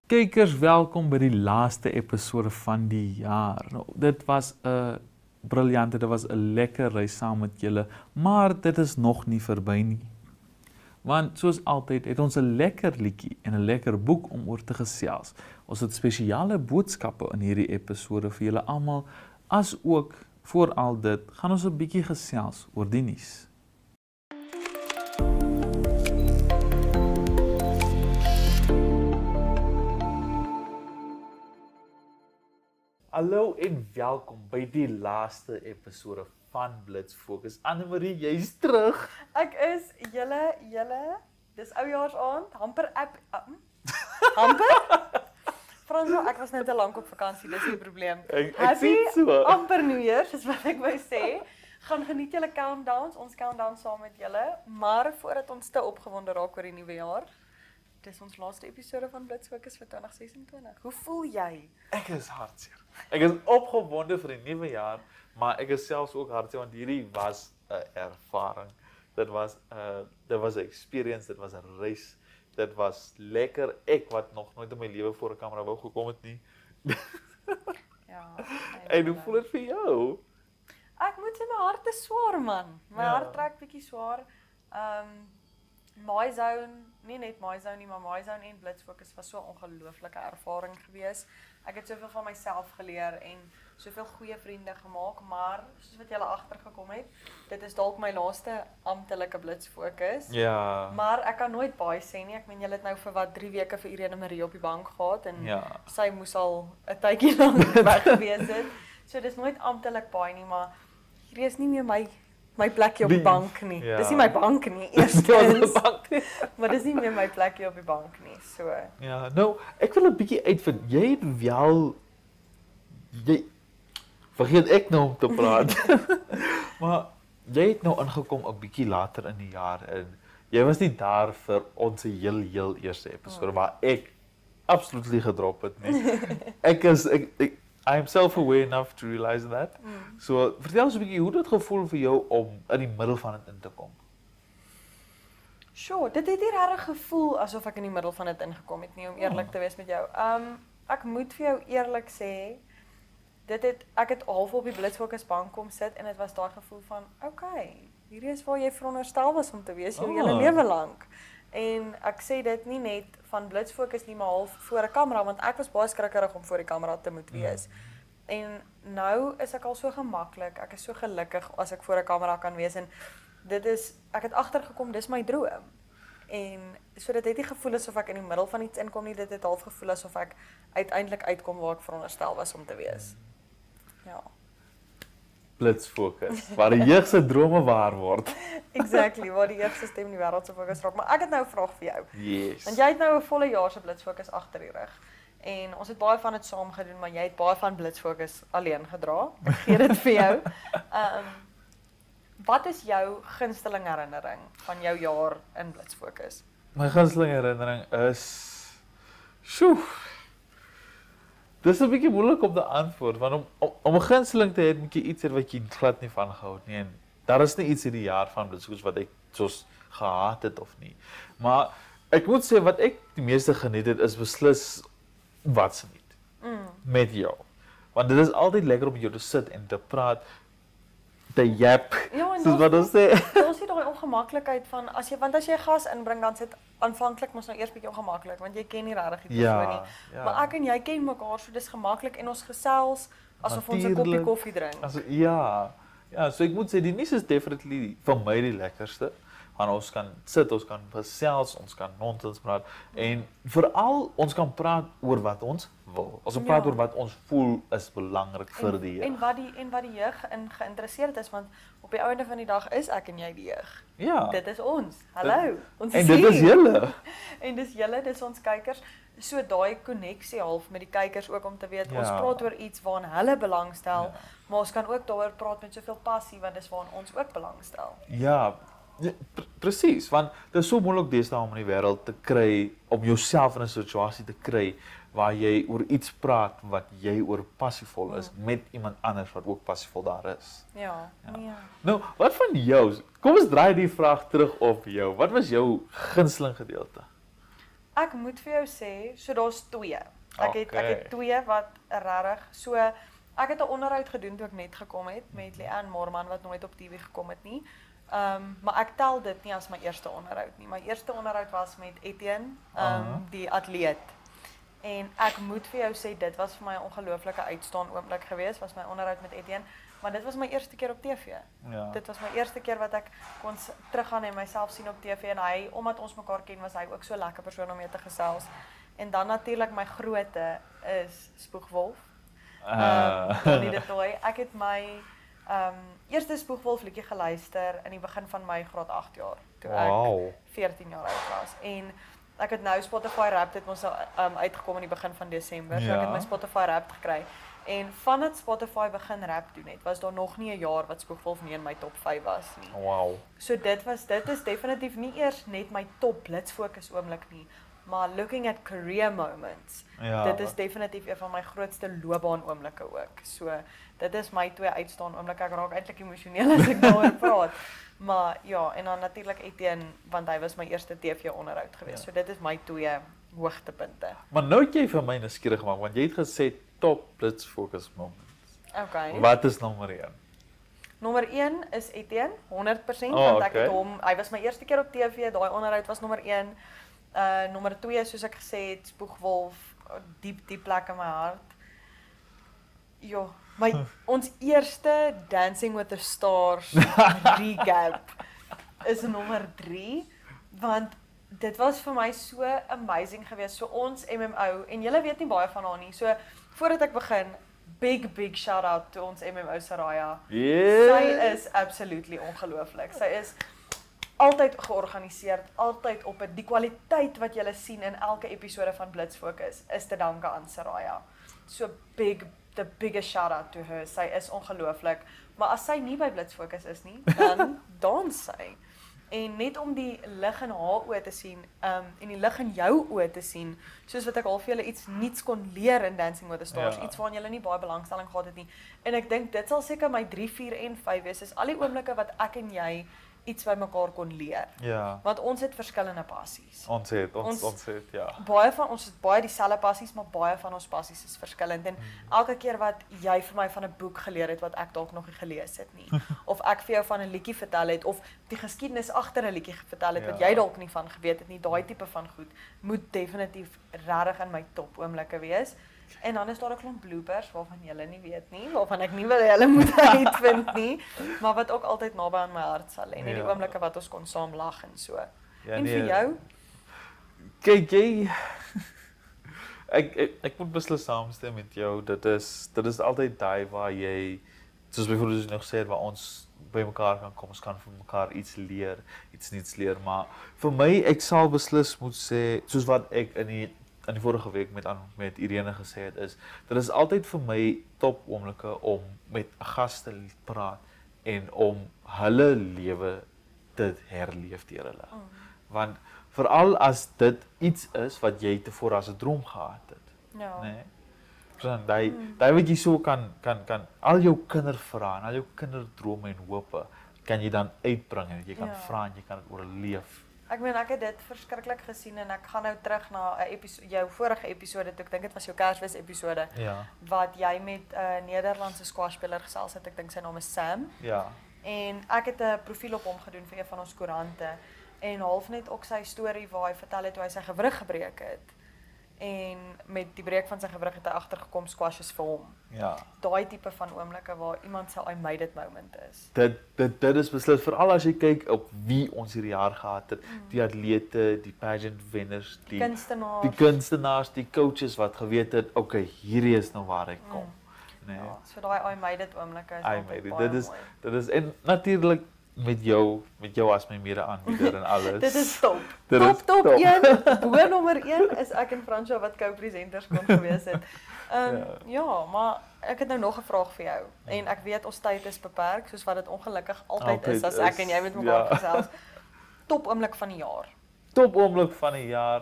Kykers, welkom by die laaste episode van die jaar. Nou, dit was 'n briljante, dit was 'n lekker reis saam met julle, maar dit is nog nie verby nie. Want soos altyd het ons 'n lekker liedjie en 'n lekker boek om oor te gesels. Ons het spesiale boodskappe in hierdie episode vir julle almal, as ook voor al dit gaan ons 'n bietjie gesels oor die nuus. Hallo en welkom by die laaste episode van Blitz Fokus. Annemarie, jy's terug. Ek is julle, dis oujaarsaand, amper? Frans, ek was net te lank op vakansie, dis die probleem. Ek sien so. Amper New Year, soos wat ek wou sê. Gaan geniet julle countdowns, ons countdown saam met julle, maar voordat ons te opgewonde raak oor die nuwe jaar, dis ons laaste episode van Blitz Fokus vir 2026. Hoe voel jy? Ek is hartseer. Ek is opgewonde vir die nuwe jaar, maar ek is selfs ook hartseer want hierdie was 'n ervaring. Dit was 'n experience, dit was 'n reis. Dit was lekker. Ek wat nog nooit in my lewe voor 'n kamera wou gekom het nie. Ja. En hoe voel dit vir jou? Ek moet sê my hart is swaar man. My hart trek bietjie swaar. MyZone, nie net MyZone nie, maar MyZone en Blitz Fokus was so 'n ongelooflike ervaring gewees. Ek het soveel van myself geleer en soveel goeie vriende gemaak, maar soos wat julle agtergekom het, dit is dalk my laaste amptelike Blitz Fokus. Ja. Maar ek kan nooit baie sê nie. Ek meen julle het nou vir wat 3 weke vir Irene Marie op die bank gehad en sy moes al 'n tydjie lank weg gewees het. So dis nooit amptelik baie nie, maar hierdie is nie meer my plekjie op die bank nie. Ja. Dis nie my bank nie, eerstens. Maar dis nie meer my plekjie op die bank nie, so. Ja, nou, ek wil 'n bietjie uitvind. Jy het wel vergeet ek nou om te praat. Maar jy het nou ingekom 'n bietjie later in die jaar en jy was nie daar vir ons heel eerste episode waar ek absoluut gedrop het nie. I am self-aware enough to realize that. So, vertel ons 'n bietjie hoe dit gevoel vir jou om in die middel van dit in te kom. Sure, dit het nie regtig gevoel asof ek in die middel van dit ingekom het nie, om eerlik te wees met jou. Ek moet vir jou eerlik sê, ek het half op die Blitz Fokus bank kom sit en dit was daai gevoel van, okay, hierdie is waar jy veronderstel was om te wees jou hele lewe lank. En ek sê dit nie net van Blitz Fokus nie, maar half voor 'n kamera, want ek was baie skrikkerig om voor die kamera te moet wees. En nou is ek al so gemaklik, ek is so gelukkig as ek voor 'n kamera kan wees en ek het agtergekom, dis my droom. En so dit het nie gevoel asof ek in die middel van iets inkom nie, dit het half gevoel asof ek uiteindelik uitkom waar ek veronderstel was om te wees. Ja. Blitz Fokus, waar die jeug se drome waar word. Exactly, waar die jeug se stem in die wêreld se fokus raak. Maar ek het nou 'n vraag vir jou. Yes. Want jy het nou 'n volle jaar se Blitz Fokus agter die rug. En ons het baie van dit saam gedoen, maar jy het baie van Blitz Fokus alleen gedra. Ek gee dit vir jou. Wat is jou gunsteling herinnering van jou jaar in Blitz Fokus? My gunsteling herinnering is dis 'n bietjie moeilik om te antwoord, want om 'n gunsteling te hê, moet jy iets hê wat jy glad nie van gehou het nie. En daar is nie iets in die jaar van Blitz Fokus wat ek soos gehaat het of nie. Maar ek moet sê wat ek die meeste geniet het is beslis wat's nie met jou. Want dit is altyd lekker om met jou te sit en te praat, te jap, soos wat ons sê. Daar is daai ongemaklikheid van want as jy gas inbring, dan sit aanvanklik mos nou eers bietjie ongemaklik, want jy ken nie regtig die persoon nie. Ja. Maar ek en jy ken mekaar, so dis gemaklik en ons gesels asof ons 'n koppie koffie drink. Ja, so ek moet sê die nuus is definitely vir my die lekkerste. Want ons kan sit, ons kan gesels, ons kan nonsens praat en veral ons kan praat oor wat ons wil. Ons kan praat oor wat ons voel is belangrik vir die jeug. En wat die jeug geïnteresseerd is, want op die einde van die dag is ek en jy die jeug. Ja. Dit is ons. Hallo. Ons en dit is julle. En dis julle, dis ons kykers. So daai koneksie half met die kykers ook om te weet ons praat oor iets waaraan hulle belangstel, maar ons kan ook daaroor praat met soveel passie want dis waaraan ons ook belangstel. Ja. Presies, want dit is so moeilik deesdae om in die wêreld te kry, om jouself in 'n situasie te kry waar jy oor iets praat wat jy oor passievol is met iemand anders wat ook passievol daar is. Ja. Nou, wat van jou? Kom ons draai die vraag terug op jou. Wat was jou gunsteling gedeelte? Ek moet vir jou sê, so daar's 2. Ek het 2 wat regtig so ek het 'n onderhoud gedoen toe ek net gekom het met Leanne Moorman wat nooit op TV gekom het nie. Maar ek tel dit nie as my eerste onderhoud nie. My eerste onderhoud was met Etienne, die atleet. En ek moet vir jou sê dit was vir my 'n ongelooflike uitstaan oomblik geweest, was my onderhoud met Etienne, maar dit was my eerste keer op TV. Ja. Dit was my eerste keer wat ek kon teruggaan en myself sien op TV en hy, omdat ons mekaar ken, was hy ook so lekker persoon om mee te gesels. En dan natuurlik my groote is Spoegwolf. Donnie de Toy. Ek het my eerste Spoegwolf liedjie geluister in die begin van my graad 8 jaar, toe ek 14 jaar oud was. En ek het nou Spotify Wrapped, het ons uitgekom in die begin van Desember, so ek het my Spotify Wrapped gekry. En vandat Spotify begin rap doen het, was daar nog nie 'n jaar wat Spoegwolf nie in my top 5 was nie. Wow. So dit is definitief nie eers net my top blitsfokus oomblik nie, maar looking at career moments. Ja. Dit is definitief een van my grootste loopbaan oomblikke ook. So dit is my 2 uitstaan oomblikke. Ek raak eintlik emosioneel as ek daaroor praat. Maar ja, en dan natuurlik Etienne, want hy was my eerste TV-onderhoud geweest. So dit is my 2 hoogtepunte. Maar nou het jy vir my nuuskierig gemaak, want jy het gesê top blitsfokus moments. Okay. Wat is nommer 1? Nommer 1 is Etienne, 100%, Oh, want ek okay. het hom, hy was my eerste keer op TV, daai onderhoud was nommer 1. Nommer 2, soos ek gesê het, Spoegwolf, diep plek in my hart. Jo, ons eerste Dancing with the Stars recap is nommer 3, want dit was vir my so amazing geweest, so ons MMO, en julle weet nie baie van haar nie, so voordat ek begin, big shout out to ons MMO Saraya. Yeah. Sy is absolutely ongelooflik. Sy is altyd georganiseerd, altyd op die kwaliteit wat julle sien in elke episode van Blitsfokus is te danke aan Saraya. So the biggest shout out to her. Sy is ongelooflik, maar as sy nie by Blitsfokus is nie, dan dans sy. En net om die lig in haar oë te sien, en die lig in jou oë te sien, soos wat ek al vir julle iets nuuts kon leer in Dancing with the Stars, iets waaraan julle nie baie belangstelling gehad het nie. En ek dink dit sal seker my 3, 4 en 5 wees, is al die oomblikke wat ek en jy iets by mekaar kon leer. Ja. Want ons het verskillende passies. Ons het, ja. Baie van ons het baie dieselfde passies, maar baie van ons passies is verskillend. En elke keer wat jy vir my van 'n boek geleer het wat ek dalk nog nie gelees het nie, of ek vir jou van 'n liedjie vertel het, of die geskiedenis agter 'n liedjie vertel het wat jy dalk nie van geweet het nie, daai tipe van goed moet definitief regtig in my top oomblikke wees. En dan is daar 'n klomp bloopers waarvan julle nie weet nie, waarvan ek nie wil julle moet uitvind nie, maar wat ook altyd naby aan my hart sal lê, net die oomblikke wat ons kon saam lag en so. Ja, en vir jou? Kyk jy, ek moet beslis saamstem met jou, dit is altyd daai waar jy, soos byvoorbeeld jy nog sê, waar ons by mekaar kan kom, ons kan vir mekaar iets leer, iets nuuts leer, maar vir my, ek sal beslis moet sê, soos wat ek in die vorige week met Irene gesê het, dit is altyd vir my top oomblikke om met 'n gas te praat en om hulle lewe te herleef deur hulle. Want veral as dit iets is wat jy tevore as 'n droom gehad het. Ja. Nee. Dan daai wat jy so kan al jou kindervrae en al jou kinderdrome en hope kan jy dan uitbring en jy kan vra en jy kan dit oorleef. Ek meen ek het dit verskriklik gesien en ek gaan nou terug na 'n jou vorige episode toe, ek dink dit was jou Kersfees episode, wat jy met 'n Nederlandse squashspeler gesels het, ek dink sy naam is Sam. Ja. En ek het 'n profiel op hom gedoen vir een van ons koerante en half net ook sy storie waar hy vertel het hoe hy sy gewrig gebreek het. En met die breek van sy gewrig het hy agtergekom squash is vir hom. Ja. Daai tipe van oomblikke waar iemand se I made it moment is. Dit is beslis veral as jy kyk op wie ons hierdie jaar gehad het, die atlete, die pageant wenners, die kunstenaars, die coaches wat geweet het, okay, hierdie is nou waar ek kom. Nee. Ja, so daai I made it oomblikke is altyd baie mooi. Dit is en natuurlik met jou as my mede-aanbieder en alles. Dit is top. Top 1, bo nommer 1 is ek en Fransja wat co-presenters kon gewees het. Ja, maar ek het nou nog 'n vraag vir jou. En ek weet ons tyd is beperk, soos wat dit ongelukkig altyd is as ek en jy met mekaar gesels. Top oomblik van die jaar. Top oomblik van die jaar.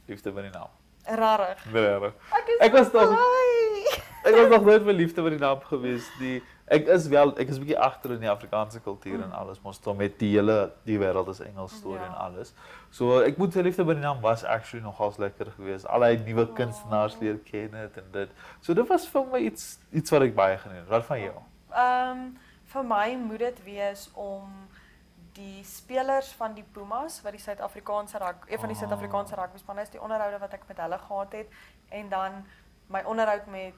Liefde by die naam. Rarig. Rarig. Ek was nog nooit vir liefde by die naam gewees nie. Ek is bietjie agter in die Afrikaanse kultuur en alles, mos toe met die wêreld is Engels storie en alles. So ek moet sê Liefde by die naam was actually nogals lekker geweest. Al die nuwe kunstenaars leer ken het en dit. So dit was vir my iets wat ek baie geniet. Wat van jou? Vir my moet dit wees om die spelers van die Pumas wat die Suid-Afrikaanse een van die Suid-Afrikaanse rugbyspanne is, die onderhoude wat ek met hulle gehad het en dan my onderhoud met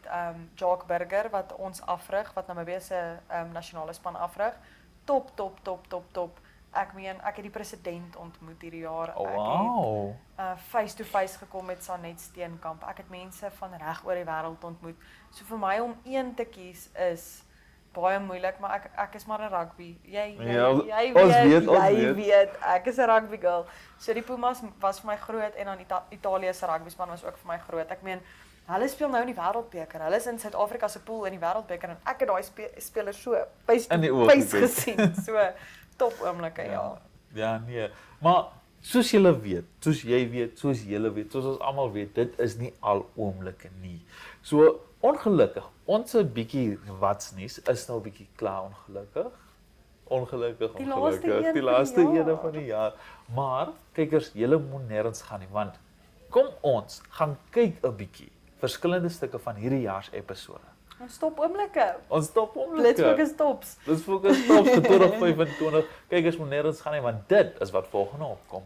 Jacques Burger wat ons afrig, wat Namibië se nasionale span afrig. Top. Ek meen, ek het die president ontmoet hierdie jaar. Wow. Ek het face to face gekom met Sanet Steenkamp. Ek het mense van reg oor die wêreld ontmoet. So vir my om een te kies is baie moeilik, maar ek is maar 'n rugby. Jy weet, ek is 'n rugby girl. So die Pumas was vir my groot en dan Italië se rugbyspan was ook vir my groot. Ek meen, hulle speel nou in die Wêreldbeker. Hulle is in Suid-Afrika se pool in die Wêreldbeker en ek het daai spelers so face gesien. So top oomblikke, ja. Ja, nee. Maar soos julle weet, soos jy weet, soos julle weet, soos ons almal weet, dit is nie al oomblikke nie. So ongelukkig, ons 'n bietjie watsnies is nou 'n bietjie klaar ongelukkig. Die laaste een van die jaar. Maar kykers, julle moet nêrens gaan nie, want kom ons gaan kyk 'n bietjie verskillende stukke van hierdie jaar se episode. Ons stop oomblikke. Blitsfokus tops vir 2025. Kykers moet nêrens gaan nie, want dit is wat volgende opkom.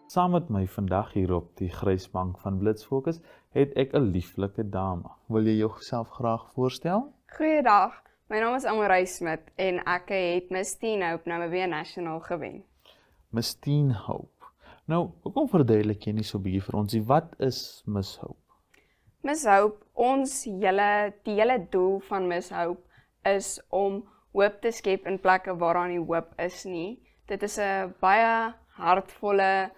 Saam met my vandag hier op die grysbank van Blitsfokus het ek 'n lieflike dame. Wil jy jouself graag voorstel? Goeiedag, my naam is Amorey Smit en ek het Miss Teen Hope Namibia National gewen. Miss Teen Hope. Nou, hoekom verduidelik jy nie so 'n bietjie vir ons, wat is Miss Hope? Miss Hope, die hele doel van Miss Hope is om hoop te skep in plekke waar daar nie hoop is nie. Dit is 'n baie hartvolle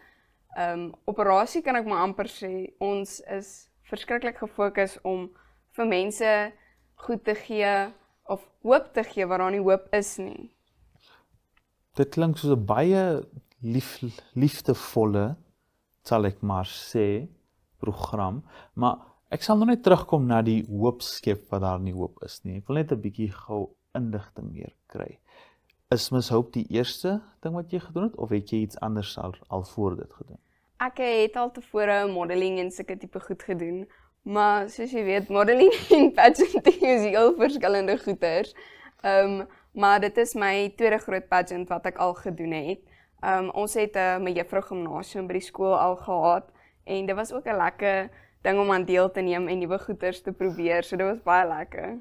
operasie kan ek maar amper sê. Ons is verskriklik gefokus om vir mense goed te gee of hoop te gee waar daar nie hoop is nie. Dit klink soos 'n baie liefdevolle, sal ek maar sê, program, maar ek sal nog net terugkom na die hoop skep wat daar nie hoop is nie. Ek wil net 'n bietjie gou inligting meer kry. Is Miss Hope die eerste ding wat jy gedoen het of het jy iets anders al voor dit gedoen? Ek het al tevore modeling en sulke tipe goed gedoen, maar soos jy weet, modeling en pageanting is heel verskillende goeters. Maar dit is my tweede groot pageant wat ek al gedoen het. Ons het 'n mejuffrou gimnasium by die skool al gehad en dit was ook 'n lekker ding om aan deel te neem en nuwe goeters te probeer, so dit was baie lekker.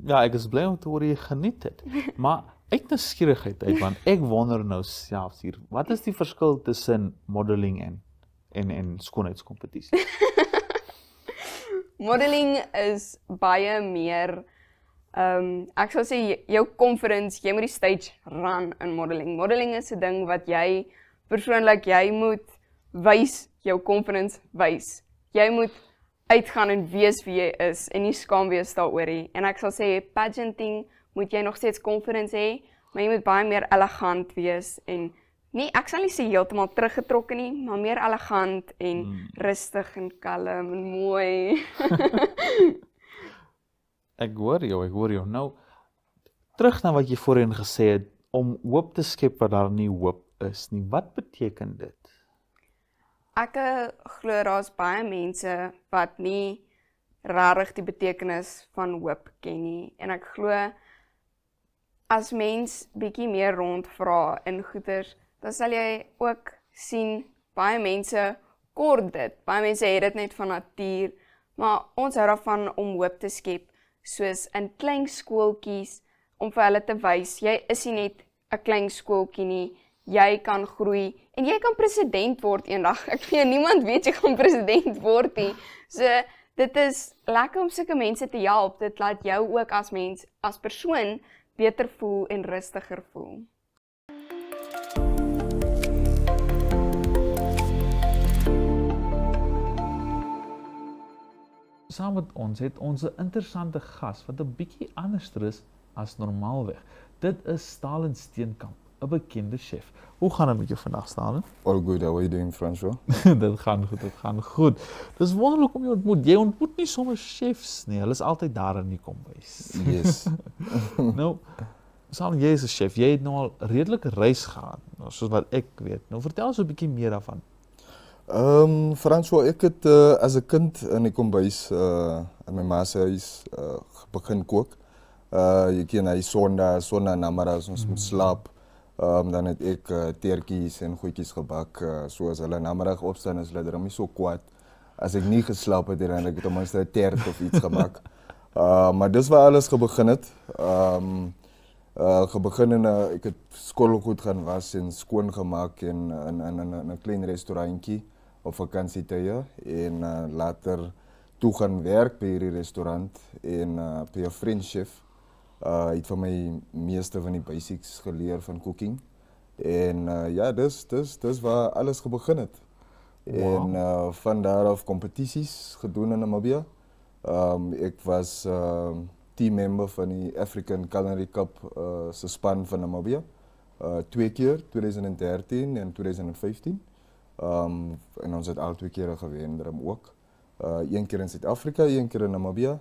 Ja, ek is bly om te hoor jy geniet het. Maar uit nuuskierigheid uit, want ek wonder nou selfs hier, wat is die verskil tussen modeling en skoonheidskompetisie? Modeling is baie meer, ek sal sê jou confidence, jy moet die stage run in modeling. Modeling is 'n ding wat jy persoonlik, jy moet wys, jou confidence wys. Jy moet uitgaan en wees wie jy is en nie skaam wees daaroor nie. En ek sal sê pageanting moet jy nog steeds confidence hê, maar jy moet baie meer elegant wees en nie, ek sal nie sê heeltemal teruggetrokke nie, maar meer elegant en rustig en kalm en mooi. Ek hoor jou. Nou, terug na wat jy voorheen gesê het, om hoop te skep waar daar nie hoop is nie. Wat beteken dit? Ek glo daar's baie mense wat nie regtig die betekenis van hoop ken nie. En ek glo as mens bietjie meer rondvra in goeters, dan sal jy ook sien baie mense kort dit. Baie mense het dit net van natuur, maar ons hou daarvan om hoop te skep, soos in klein skooltjies om vir hulle te wys, jy is nie net 'n klein skooltjie nie, jy kan groei en jy kan president word eendag. Ek weet niemand weet jy gaan president word nie. So dit is lekker om sulke mense te help. Dit laat jou ook as mens, as persoon beter voel en rustiger voel. saam met ons het ons 'n interessante gas wat 'n bietjie anderster is as normaalweg. Dit is Stalin Steenkamp, 'n bekende chef. Hoe gaan dit met jou vandag, Stalin? All good, how are you doing, François? Dit gaan goed, dit gaan goed. Dis wonderlik om jou ontmoet. Jy ontmoet nie sommer chefs nie, hulle is altyd daar in die kombuis. Yes. Nou, Stalin, jy is 'n chef. Jy het nou al redelike reis gehad, soos wat ek weet. Nou vertel ons 'n bietjie meer daarvan. François, ek het as 'n kind in die kombuis in my ma se huis begin kook. Jy ken hy Sondag namiddag as ons moet slaap. Dan het ek teertjies en goedjies gebak. So as hulle namiddag opstaan is hulle daarom nie so kwaad. As ek nie geslaap het, dan het ek ten minste 'n tert of iets gemaak. Maar dis waar alles begin het. Begin en ek het skoolgoed gaan was en skoon gemaak in 'n klein restaurantjie op vakansietye en later toe gaan werk by hierdie restaurant en by 'n French chef. Het van my meeste van die basics geleer van cooking. En ja, dis waar alles begin het. Wow. En van daar af kompetisies gedoen in Namibia. Ek was teammember van die African Culinary Cup se span van Namibia. 2 keer, 2013 en 2015. En ons het al 2 kere gewen daarom ook. 1 keer in Suid-Afrika, 1 keer in Namibia.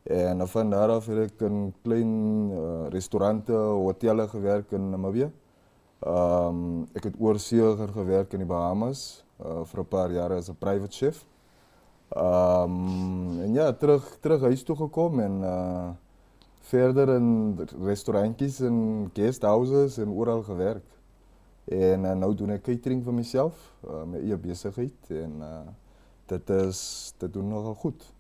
En van daar af het ek in klein restaurante, hotelle gewerk in Namibia. Ek het oorsee gewerk in die Bahamas vir 'n paar jare as 'n private chef. En ja, terug huis toe gekom en verder in restaurantjies en guesthouses en oral gewerk. En nou doen ek catering vir myself, my eie besigheid en dit doen nogal goed.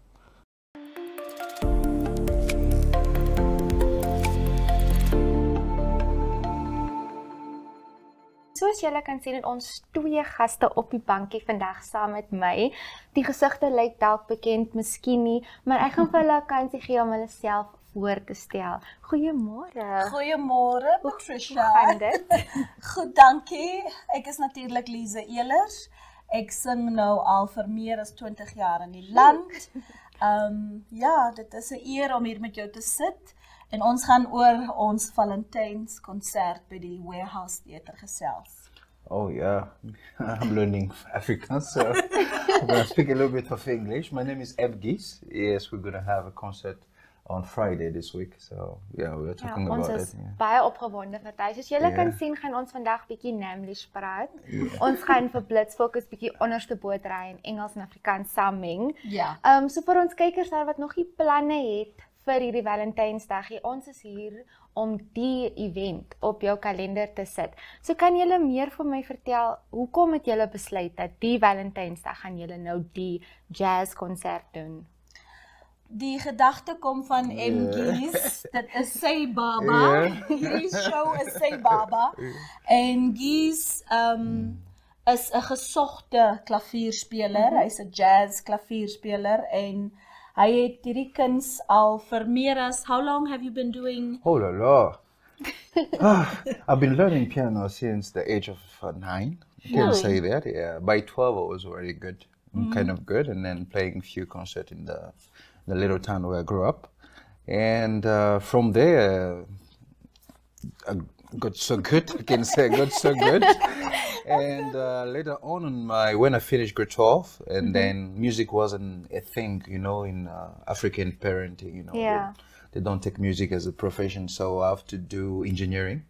Soos julle kan sien het ons 2 gaste op die bankie vandag saam met my. Die gesigte lyk dalk bekend, miskien nie, maar ek gaan vir hulle 'n kansie gee om hulle self voor te stel. Goeiemôre. Goeiemôre, Patricia. Hoe gaan dit? Goed, dankie. Ek is natuurlik Lize Elers. Ek sing nou al vir meer as 20 jaar in die land. Ja, dit is 'n eer om hier met jou te sit. En ons gaan oor ons Valentyns konsert by die Warehouse Theater gesels. Oh yeah, I'm learning Afrikaans, so I'm going to speak a little bit of English. My name is Eb Gies. Yes, we're going to have a concert on Friday this week. So yeah, we're talking about it. Ons is baie opgewonde vir dit. Soos julle kan sien, gaan ons vandag bietjie Namlish praat. Ons gaan vir Blitz fokus bietjie onderste bootry en Engels en Afrikaans saam meng. Ja. So vir ons kykers daar wat nog nie planne het vir hierdie Valentynsdag, ons is hier om die event op jou kalender te sit. So kan julle meer vir my vertel, hoekom het julle besluit dat die Valentynsdag gaan julle nou die jazz konsert doen? Die gedagte kom van M. Gies. Dit is sy baba. Hierdie show is sy baba. En Gies is 'n gesogte klavierspeler. Hy's 'n jazz klavierspeler en hy het hierdie kuns al vir meer as, how long have you been doing? Oh la la. I've been learning piano since the age of 9. You can say that, yeah. By 12 I was already good, kind of good, and then playing a few concerts in the little town where I grew up. And from there, I got so good, I can say I got so good. And later on, when I finished grade 12, and then music wasn't a thing, you know, in African parenting, you know. Yeah. They don't take music as a profession, so I have to do engineering.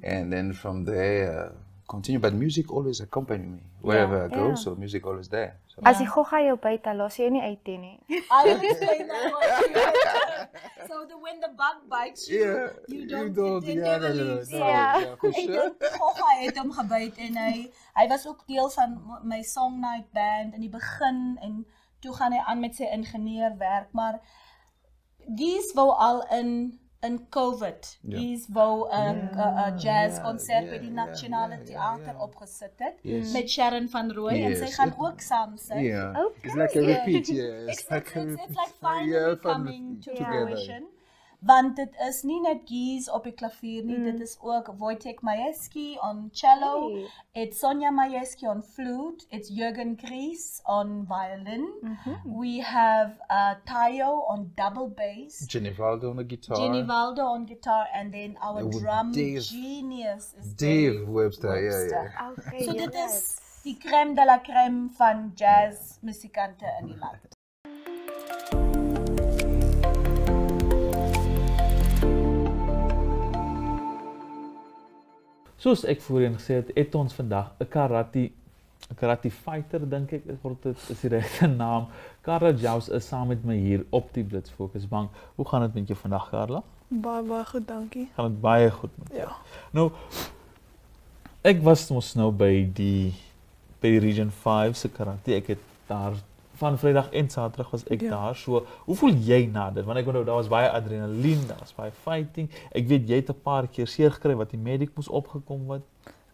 And then from there, continue. But music always accompany me wherever I go, so music always there. So. As die gogga jou byt, los jy nie uit nie. I understand that one. So when the bug bites you, you don't, it never leaves. Yeah, for sure. Gogga het hom gebyt en hy was ook deel van my song night band in die begin en toe gaan hy aan met sy ingenieurwerk, maar Gies wou al in COVID, Gies wou 'n jazz konsert by die Nasionale Theater opgesit het met Sharon van Rooi en sy gaan ook saam sing. It's like a repeat, It's like finally coming to fruition. want dit is nie net Gies op die klavier nie, dit is ook Wojtek Majewski on cello, it's Sonja Majewski on flute, it's Jürgen Gries on violin, we have Tayo on double bass, Genivaldo on the guitar. Genivaldo on guitar, and then our drum genius is Dave Webster, yeah. Okay, So dit is die crème de la crème van jazz musikante in die land. Soos ek voorheen gesê het ons vandag 'n karate fighter dink ek is die regte naam. Carla Jaus is saam met my hier op die Blitz Fokusbank. Hoe gaan dit met jou vandag, Carla? Baie goed, dankie. Gaan dit baie goed met jou? Ja. Nou, ek was mos nou by die Region 5 se karate. Ek het daar van Vrydag en Saterdag was ek daar. So, hoe voel jy na dit? Want ek onthou daar was baie adrenalien, daar was baie fighting. Ek weet jy het 'n paar keer seer gekry wat die mediek moes opgekom het.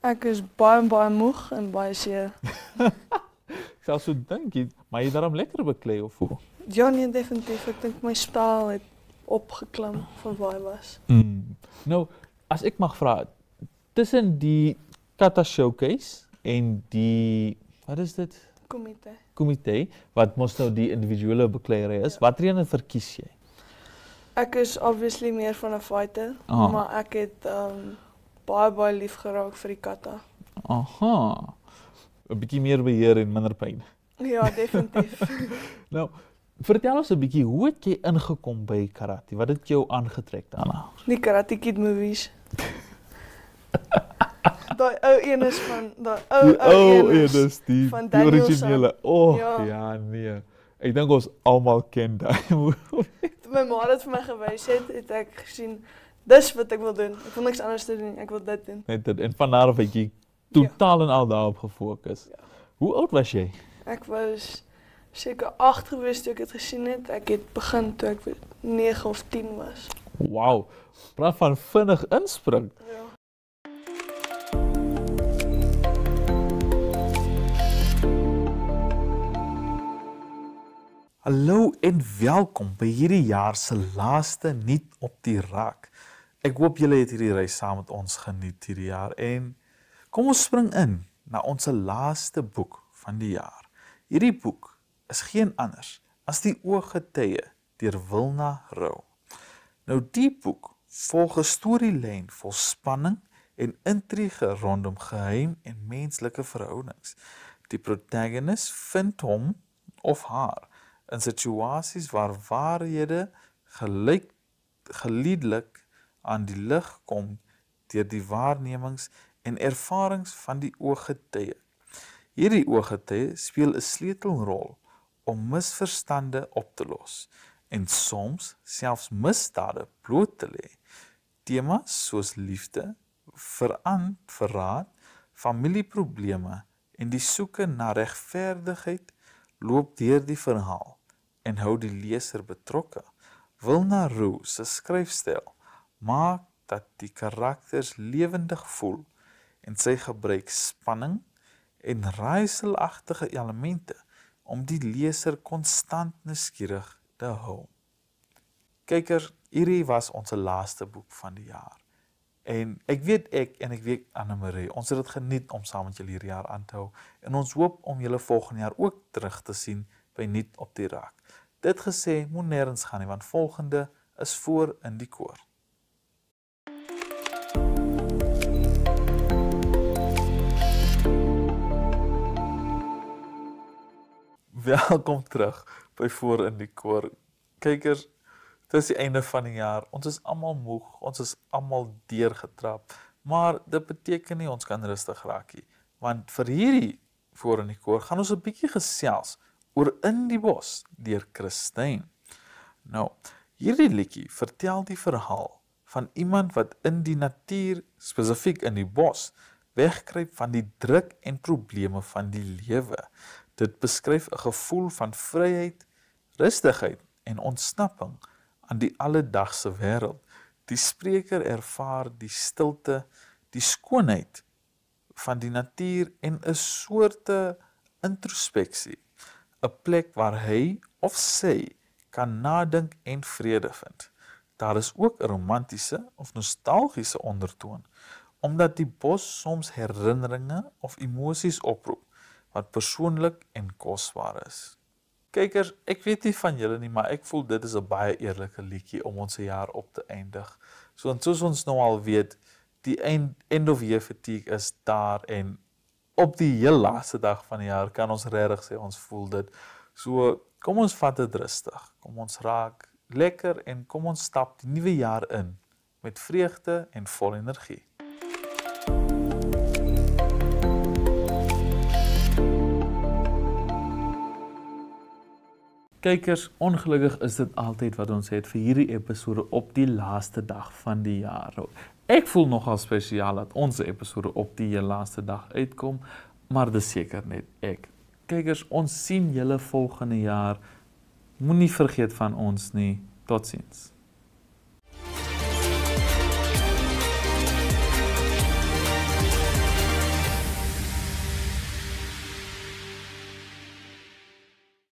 Ek is baie moeg en baie seer. Ek sal so dink, maar jy daarom lekker beklei of hoe? Ja, nee, definitief. Ek dink my spel het opgeklim van waar hy was. Nou, as ek mag vra, tussen die Kata Showcase en die, wat is dit? Komitee, wat mos nou die individuele bekleierery is, watter een verkies jy? Ek is obviously meer van 'n fighter, maar ek het baie lief geraak vir die kata. Aha, 'n bietjie meer beheer en minder pyn. Ja, definitief. Nou, vertel ons 'n bietjie, hoe het jy ingekom by karate? Wat het jou aangetrek daarna? Die Karate Kid movies. Daai ou een is van daai ou een is die van Daniel originele. Ja, nee. Ek dink ons almal ken daai movie. Toe my ma dit vir my gewys het ek gesien dis wat ek wil doen. Ek wil niks anders doen, ek wil dit doen. Net dit en van daar af het jy totaal en al daarop gefokus. Ja. Hoe oud was jy? Ek was seker 8 gewees toe ek dit gesien het. Ek het begin toe ek 9 of 10 was. Wow. Praat van vinnig inspring. Ja. Hallo en welkom by hierdie jaar se laaste Nuut op die Rak. Ek hoop julle het hierdie reis saam met ons geniet hierdie jaar en kom ons spring in na ons laaste boek van die jaar. Hierdie boek is geen anders as Die Ooggetuie deur Wilna Rou. Nou die boek volg 'n storielyn vol spanning en intrige rondom geheim en menslike verhoudings. Die protagonis vind hom of haar in situasies waar waarhede geleidlik aan die lig kom deur die waarnemings en ervarings van die ooggetuie. Hierdie ooggetuie speel 'n sleutelrol om misverstande op te los en soms selfs misdade bloot te lê. Temas soos liefde, verraad, familieprobleme en die soeke na regverdigheid loop deur die verhaal en hou die leser betrokke. Wilna Rou se skryfstyl maak dat die karakters lewendig voel en sy gebruik spanning en raaiselagtige elemente om die leser konstant nuuskierig te hou. Kykers, hierdie was ons laaste boek van die jaar. En ek weet Anne-Marie, ons het dit geniet om saam met julle hierdie jaar aan te hou en ons hoop om julle volgende jaar ook terug te sien by Nuut op die Rak. Dit gesê, moet nêrens gaan nie, want volgende is voor in die koor. Welkom terug by Voor in die Koor. Kykers, dit is die einde van die jaar. Ons is almal moeg, ons is almal deurgetrap, maar dit beteken nie ons kan rustig raak nie, want vir hierdie Voor in die Koor gaan ons 'n bietjie gesels oor In die Bos deur Christine. Nou, hierdie liedjie vertel die verhaal van iemand wat in die natuur, spesifiek in die bos, wegkruip van die druk en probleme van die lewe. Dit beskryf 'n gevoel van vryheid, rustigheid en ontsnapping aan die alledagse wêreld. Die spreker ervaar die stilte, die skoonheid van die natuur en 'n soorte introspeksie, 'n plek waar hy of sy kan nadink en vrede vind. daar is ook 'n romantiese of nostalgiese ondertoon, omdat die bos soms herinneringe of emosies oproep wat persoonlik en kosbaar is. Kykers, ek weet nie van julle nie, maar ek voel dit is 'n baie eerlike liedjie om ons jaar op te eindig. So en soos ons nou al weet, die end of year fatigue is daar en op die heel laaste dag van die jaar kan ons regtig sê ons voel dit. So kom ons vat dit rustig. Kom ons raak lekker en kom ons stap die nuwe jaar in met vreugde en vol energie. Kykers, ongelukkig is dit altyd wat ons het vir hierdie episode op die laaste dag van die jaar. Ek voel nogal spesiaal dat ons episode op die laaste dag uitkom, maar dis seker net ek. Kykers, ons sien julle volgende jaar. Moenie vergeet van ons nie. Totsiens.